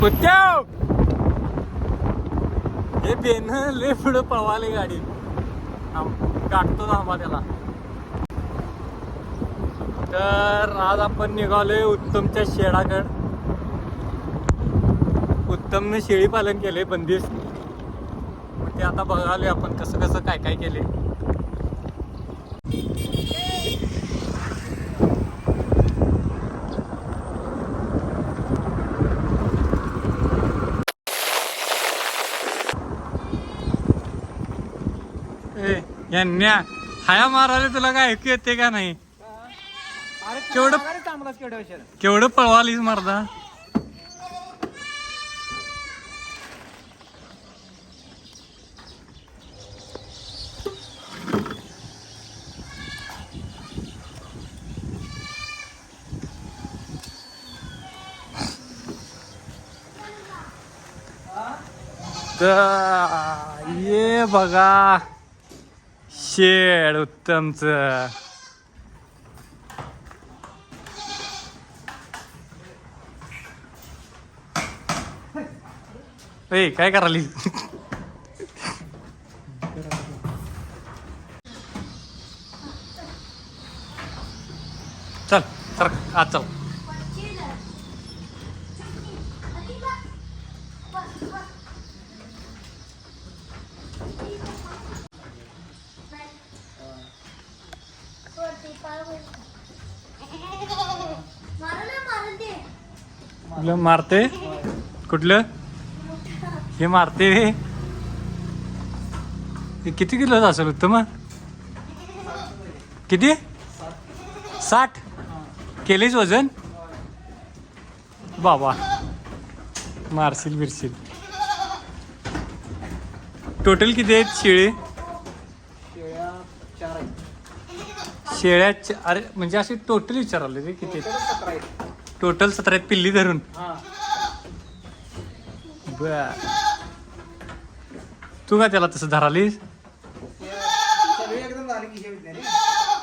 कुत्याव हे बेन लय पुढं पळवाले गाडी गाठतो थांबा त्याला. तर आज आपण निघालोय उत्तमच्या शेडाकड. उत्तमने शेळी पालन केले बंदिस्त. ते आता बघालोय आपण कसं कसं काय काय केले. यांना हाया मारायला तुला काय ऐकू येते का नाही? केवढं पळवालीस मारदा. तर ये बघा शेड उत्तमच. ए काय कराली? चल सर आज चल. कुठलं मारते? कुठलं हे मारते? हे किती किलोच असेल उत्तम? किती? 60 केलीच वजन? बाबा मारशील बिरशील. टोटल किती आहेत शेळी? शेळ्या अरे म्हणजे असे टोटल विचारले रे किती? टोटल 17 आहेत पिल्ली धरून. बर तू का त्याला तसं धरालीस?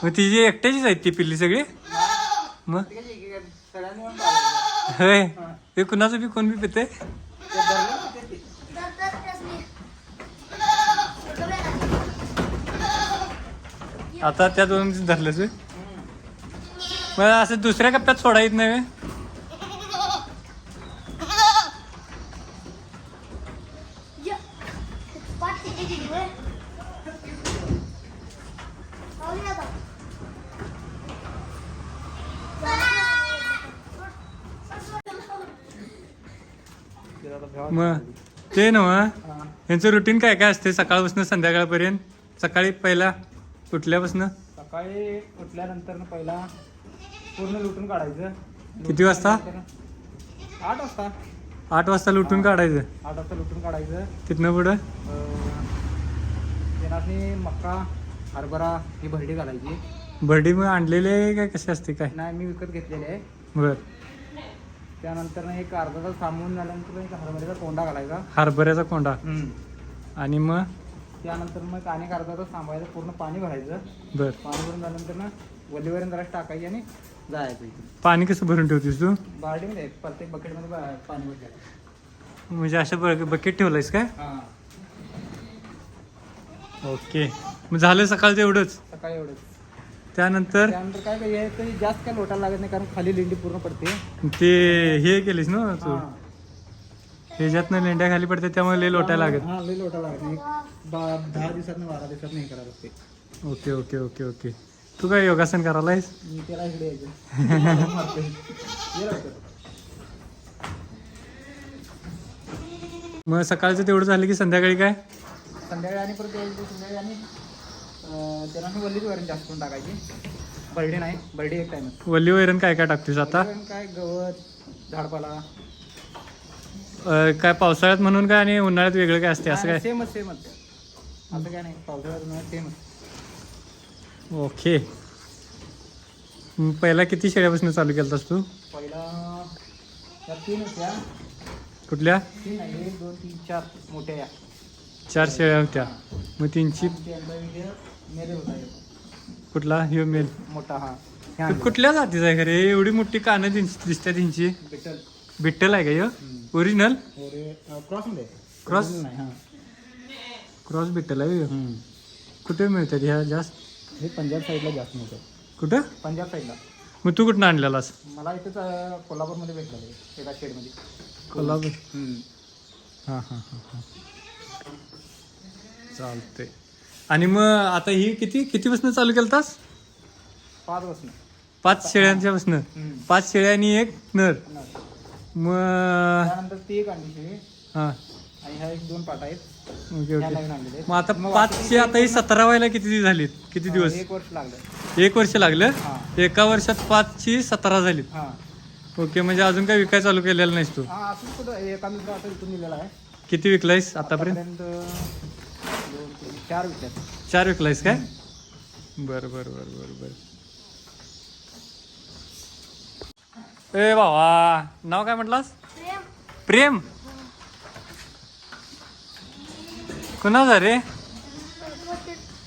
मग तिची एकट्याचीच आहेत ती पिल्ली सगळी? मग होय ते कुणाचं बी कोण बी पिते? आता त्या दोन धरलेच. मग असं दुसऱ्या कप्प्यात सोडा येत नाही? मग ते ना यांचं रुटीन काय काय असते सकाळपासून संध्याकाळपर्यंत? सकाळी पहिला उठल्यापासून? सकाळी उठल्यानंतर पहिला पूर्ण लुटून काढायचं. किती वाजता? 8 वाजता. 8 वाजता लुटून काढायचं? 8 वाजता लुटून काढायचं. तिथनं पुढं त्यांना मक्का हरभरा ही भरडी घालायची. भरडी मग आणलेले काय कसे असते काय? नाही मी विकत घेतलेले आहे. बर. त्यानंतर एक अर्धा तास थांबून झाल्यानंतर एक हरभऱ्याचा कोंडा घालायचा. हरभऱ्याचा कोंडा. आणि मग त्यानंतर मग अनेक अर्धा तास थांबायचं. पूर्ण पाणी भरायचं. बर. पाणी भरून झाल्यानंतर ना वलीवरून जरा टाकायची आणि जायचं. पाणी कसं भरून ठेवतीस तू? बाल्टीमध्ये प्रत्येक बकेटमध्ये पाणी भरायचं. म्हणजे असं बकेट ठेवलंयस काय? हां. ओके मग झालं सकाळचं एवढंच? सकाळी एवढंच. त्यानंतर काय काही जास्त काय लोटायला लागत नाही कारण खाली लेंडी पूर्ण पडते. ते हे केलीस ना तू? ह्याच्यातनं लेंड्या खाली पडते त्यामुळे लय लोटायला लागत. हां लय लोटायला लागत नाही. 10 दिवसात 12 दिवसात नाही करायला लागते. Okay okay okay okay. तू काय योगासन करायलायस? मी त्याला इकडे यायचं. मग सकाळचं तेवढं झालं की संध्याकाळी काय? संध्याकाळी आणि परत संध्याकाळी आणि त्याला मी वल्लीच वैरण जास्त करून टाकायची. बर्डी नाही, बर्डी एक टाइम. वल्ली वैरण काय काय टाकतोस आता? काय गवत झाडपाला. काय पावसाळ्यात म्हणून काय आणि उन्हाळ्यात वेगळं काय असते असं काय? सेमच असं काय नाही. पावसाळ्यात उन्हाळ्यात सेमच. ओके. पहिला किती शेळ्यापासून चालू केलतास तू? पहिला त्या 3 होत्या. कुठल्या? 3 नाही 1 2 3 4 मोठ्या या 4 शेळ्या होत्या. मग तीनची मेल होता. कुठला ह्यो मेल? मोठा. हा कुठल्या जातीचा आहे खरे? एवढी मोठी कानं दिसतात त्यांची. बिटल. बिट्टल आहे का ह्यो ओरिजिनल क्रॉसमध्ये क्रॉस नाही हां क्रॉस बिट्टल आहे ह्यो. कुठे मिळतात ह्या जास्त हे पंजाब साईडला जास्त मिळतं कुठं पंजाब साईडला मग तू कुठं आणलेलास मला इथेच कोल्हापूरमध्ये भेटलं ते एका शेडमध्ये कोल्हापूर हां हां हां हां चालते. आणि मग आता ही किती बसणं चालू केलतास 5 बसणं 5 शेळ्यांच्या बसणं 5 शेळ्या आणि 1 नर मग त्यानंतर ती एक आणली शेळी हां आणि ह्या एक 2 पाटा आहेत ओके ह्या ओके. नवीन आणलेले आहेत. मग आता 5ची आता ही 17 व्हायला किती झालीत किती दिवस 1 वर्ष लागलं 1 वर्ष लागलं हां एका वर्षात 5ची 17 झालीत. हां ओके म्हणजे अजून काय विकाय चालू केलेलं नाहीस तू हां असंच कुठं एका मित्र आता इथून दिलेला आहे किती विकलायस आतापर्यंत 2 3 4 विचार 4 विकलायस काय बरं बरं बरं बरं बरं. ए भावा नाव काय म्हटलास प्रेम कोणाचा रे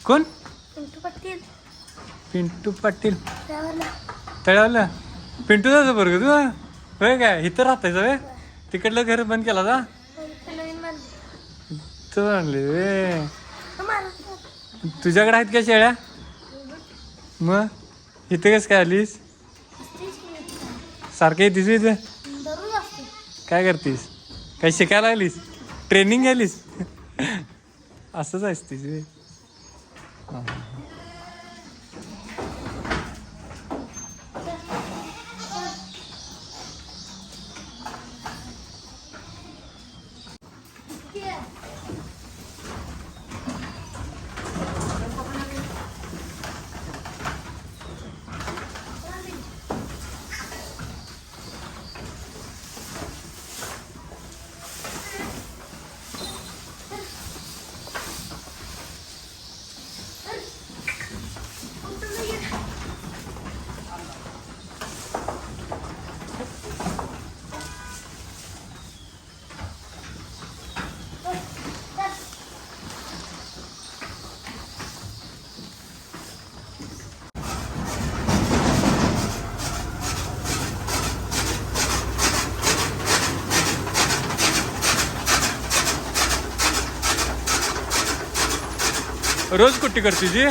कोण पिंटू पाटील तळावलं पिंटू जायचं बरं तू होय काय इथं राहतायचं वे तिकडलं घर बंद केला जा तू आणले वे तुझ्याकडे आहेत का शेळ्या मग इथे कसं काय आलीस सारखं येतीस इथे काय करतीस काय शिकायला आलीस ट्रेनिंग घ्यालीस असंच असतीस वे हां रोज कुट्टी करते जी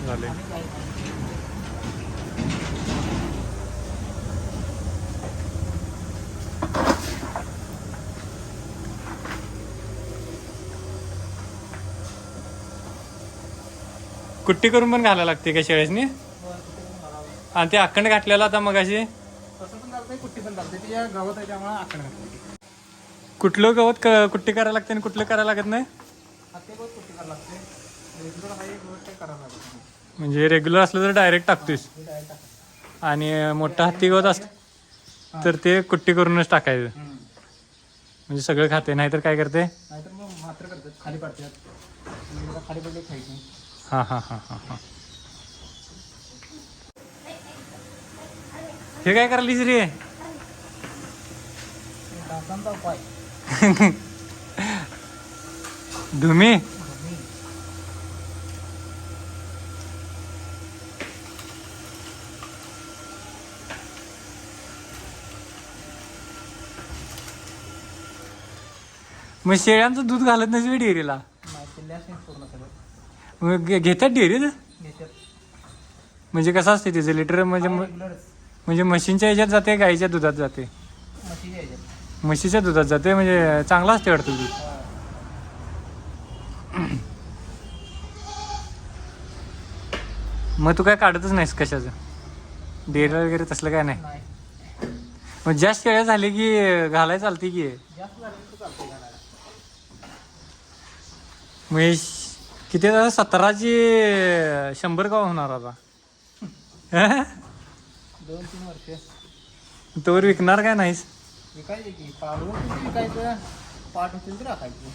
झाले. कुट्टी करून पण घालायला लागते का शेळ्यासनी आणि ते अखंड घातलेला आता मग अशी तसं पण चालतंय कुट्टी पण चालते तिच्या गवत आहे त्यामुळे आखण घालते कुठलं गवत कुट्टी करायला लागते आणि कुठलं करायला लागत नाही हत्ती गवत कुट्टी करायला लागते रेग्युलर हा एक गवत काही करायला लागत नाही म्हणजे रेग्युलर असलं तर डायरेक्ट टाकतोस हे डायरेक्ट टाकायचं. आणि मोठा हत्ती गवत असतं तर ते कुट्टी करूनच टाकायचं म्हणजे सगळं खाते नाहीतर काय करते नाहीतर मग मात्र करतात खाली पडतात आणि जरा खाली पडले खायची हां हां हां हां हां हे काय करायलीस रे डासांचा उपाय धुमी मग शेळ्यांचं दूध घालत नाही डेअरीला नाही पिल्ल्यास नाही पूर्ण सगळं मग घेतात डेअरीत घेतात म्हणजे कसं असते त्याचं लिटर म्हणजे रेग्युलरच म्हणजे म्हशींच्या ह्याच्यात जाते गाईच्या दुधात जाते म्हशीच्या ह्याच्यात म्हशीच्या दुधात जाते म्हणजे चांगलं असते वाटतं दूध मग तू काय काढतच नाहीस कशाचं डेअरीला वगैरे तसलं काय नाही नाही मग जास्त शेळ्या झाले की घालायला चालते की जास्त झालं तर चालते घालायला मग हे किती झालं 17ची 100 का होणार आता 2-3 वर्ष तोवर विकणार काय नाहीस विकायचे की पाळवून विकायचं पाठ होतील तर राखायची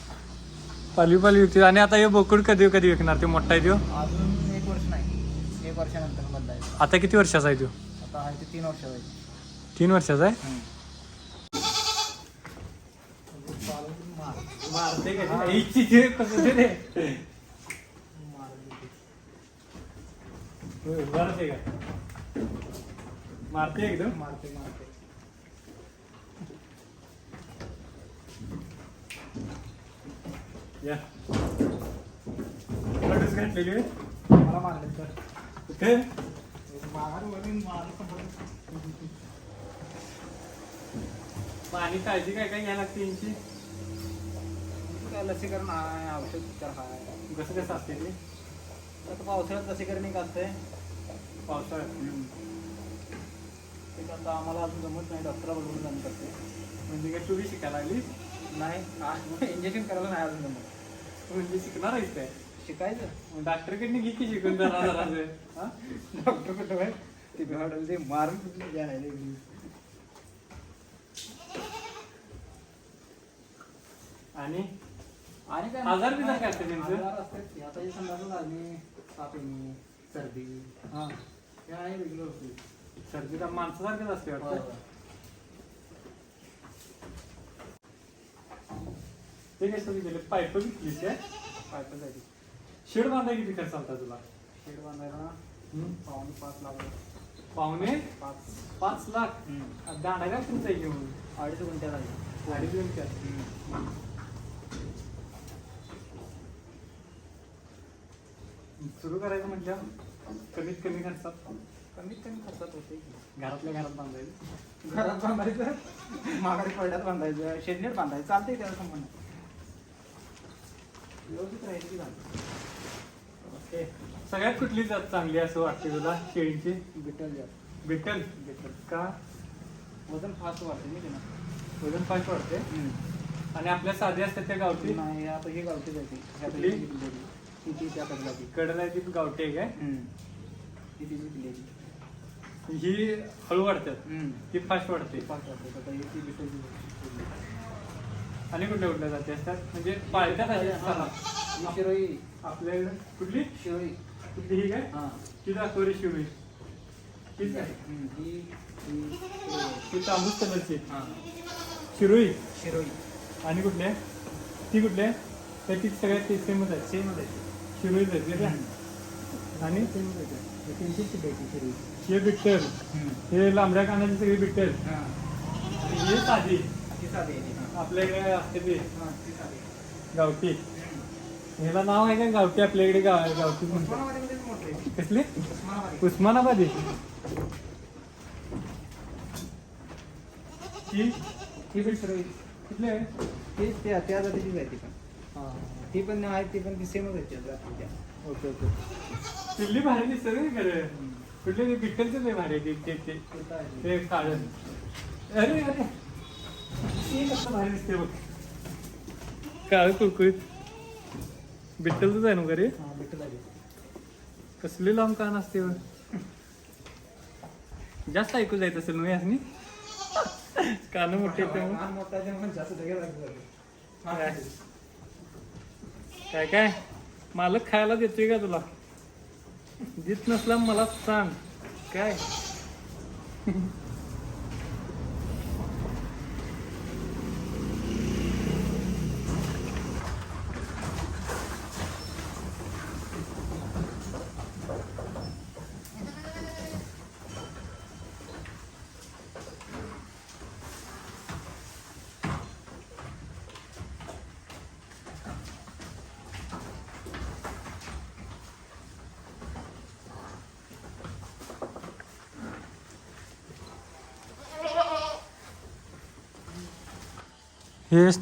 पालवी विकते आणि आता हे बोकड कधी विकणार ते मोठा आहे तो अजून 1 वर्ष नाही 1 वर्षानंतर बदलायचं आता किती वर्षाचा आहे तो आता आहे ते 3 वर्ष व्हायचे 3 वर्षाचा आहे मारते का इच्छी ते कसं ते रे मारते का मारते एकदम मारते या कडूच घातलेली होय? मला मारले तर कुठे माघारवरून पाणी काळजी काय काय घ्यायला लागते यांची काय लसीकरण आहे, औषध उपचार आहे. कसं कसं असते ते आता पावसाळ्यात लसीकरण एक असतंय. पावसाळ्यात ते आता आम्हाला अजून जमत नाही, डॉक्टरला बघून जाणं करते. म्हणजे काय तू बी शिकायला लागली नाही इंजेक्शन करायला नाही अजून जमत. तू म्हणजे शिकणार आहेस काय शिकायचं डॉक्टरकडे घे की शिकून जरा डॉक्टर कुठं आहे ते भेटलं ते मारून कुठलं घ्यायला आणि आणि काय आजार बिजार काय असते त्यांचं? आजार असतात की. आता हे समजा लागणे, ताप येणे, सर्दी हा हे आहे रेग्युलर होते. सर्दी तर माणसासारखंच असते वाटतं ते काय सगळी गेले पाईप घेतलीस काय पायपं जायची. शेड बांधाय किती खर्च आलता तुला शेड बांधायला पावणे 5 लाख. पावणे 5 5 लाख दांडायला तुमचा घेऊन 2.5 गुंठ्यात आहे. 2.5 गुंठ्यात सुरू करायचं म्हटलं कमीत कमी खर्चात कमीत कमी खर्चात होते. घरातल्या घरात बांधायचं घरात बांधायचं, माघारी पडल्यात बांधायचं, शेडनेट बांधायचं, चालतंय त्याला संबंध. व्यवस्थित राहिली की झालं. ओके सगळ्यात कुठली जात चांगली असं वाटते तुला शेळींची बिटल जात. बिट्टल का वजन फास्ट वाढते ना त्यांना. वजन फास्ट वाढते आणि आपल्या साध्या असतात त्या गावठी नाही आता हे गावठी जाते. कुठली? ती त्या कडला कडला ती गावठी आहे काय ती तिची दिलेली. ही हळू वाढतात ती फास्ट वाढते फास्ट वाढते. आता ही ती बिटल आणि कुठल्या कुठल्या जाती असतात म्हणजे पाळत्यात अशी असतात ही शिरोई आपल्याकडे कुठली शिरोई कुठली ही काय हां ती दाखवली शिवळी तीच काय ती तांबूस कलरची हां शिरोई शिरोई आणि कुठले ती कुठले तर ती सगळ्यात ती सेमच आहे सेमच आहे. शिरोई जायची आणि सेमच आहे. तीनशेची द्यायची शिरोई. हे बिट्टल हे लांबड्या कानाची सगळी बिट्टल हां आणि हे साधी ती साधी आहे. हां आपल्याकडे असते ते हां ती साधी. गावठी ह्याला नाव आहे का गावठी आपल्याकडे गावठी म्हणतात उस्मानाबादमध्ये मोठे आहे. कसली उस्मानाबादी. उस्मानाबादी ही पण शिरोई कुठली आहे ती त्या जातीचीच आहे ती पण. ती पण आहे ती पण ती सेमच आहे त्या जातीच्या. ओके ओके पिल्ली भारी दिसते रे खरं कुठले ते बिट्टलचे लय भारी आहे ते काढ अरे अरे ते कसं भारी दिसते बघ काळ कुळकुळीत बिट्टलच आहे ना का रे हां बिट्टल आहे. कसली लांब कान असते बघ. जास्त ऐकू जायचं असेल मग यासनी कान मोठे आहेत त्यामुळे. लहान मोठा आहे म्हणून जास्त जागेला लागतो. काय काय मालक खायला देतोय का तुला देत नसला मला सांग काय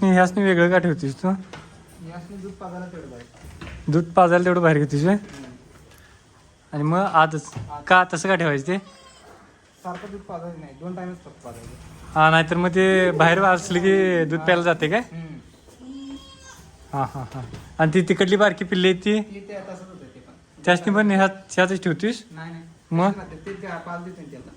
ह्यासनी वेगळं का ठेवतीस तू यासनी दूध पाजायला तेवढं आहे. दूध पाजायला तेवढं बाहेर घेतीस व्हय? आणि मग आजच का तसं का ठेवायचं ते सारखं दूध पाजायचं नाही, 2 टाइमच फक्त पाजायचं. हा नाहीतर मग ते बाहेर असले की दूध प्यायला जाते काय हा हा हा आणि ती तिकडली बारकी पिल्ली आहेत ती ती ते तसंच होतं ते पण. त्यासनी पण ह्यातच ठेवतीस नाही नाही मग? ते पाज देतो त्याला.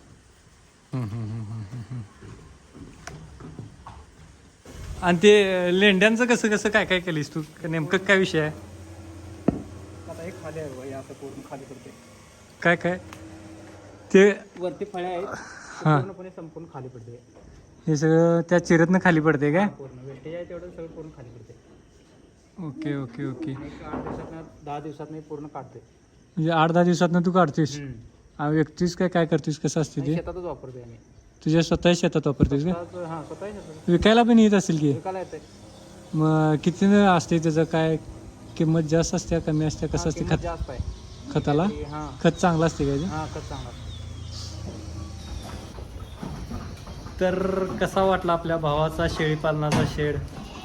आणि ते लेंड्यांचं कसं कसं काय काय केलीस तू नेमकं काय विषय आहे आता एक खाली आहे बघा, हे असं पूर्ण खाली पडते. काय काय ते वरती फळ्या आहेत हा पूर्णपणे संपूर्ण खाली पडते. हे सगळं त्या चिरतनं खाली पडते काय पूर्ण वेस्टेज आहे तेवढं एवढं सगळं पूर्ण खाली पडते. Okay okay okay. एक 8 दिवसात 10 दिवसात मी पूर्ण काढतोय. म्हणजे 8-10 दिवसात तू काढतोस. व्यक्तीस काय करतोस, कसं असते ते? शेतातच वापरतोय आम्ही. तुझ्या स्वतः शेतात वापरतेस का? हां स्वतः शेतात विकायला पण येत असेल की? विकायला येते. मग किती असते त्याचं, काय किंमत जास्त असते कमी असते, कसं असते? खत जास्त आहे खताला हां. खत चांगलं असते काय ते? हां खत चांगला. तर कसा वाटला आपल्या भावाचा शेळीपालनाचा शेड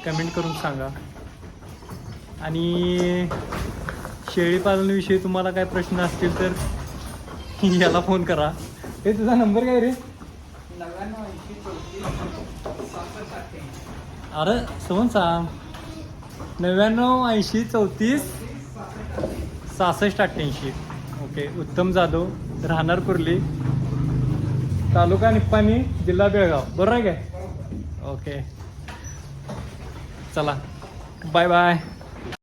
कमेंट करून सांगा. आणि शेळीपालनाविषयी तुम्हाला काय प्रश्न असतील तर याला फोन करा. हे तुझा नंबर काय रे? 99-80-34-66. अरे समज सांग. 99-80-34-66-88. ओके. उत्तम जाधव, राहणार कुर्ली, तालुका निप्पाणी, जिल्हा बेळगाव. बरोबर आहे काय? ओके चला बाय बाय.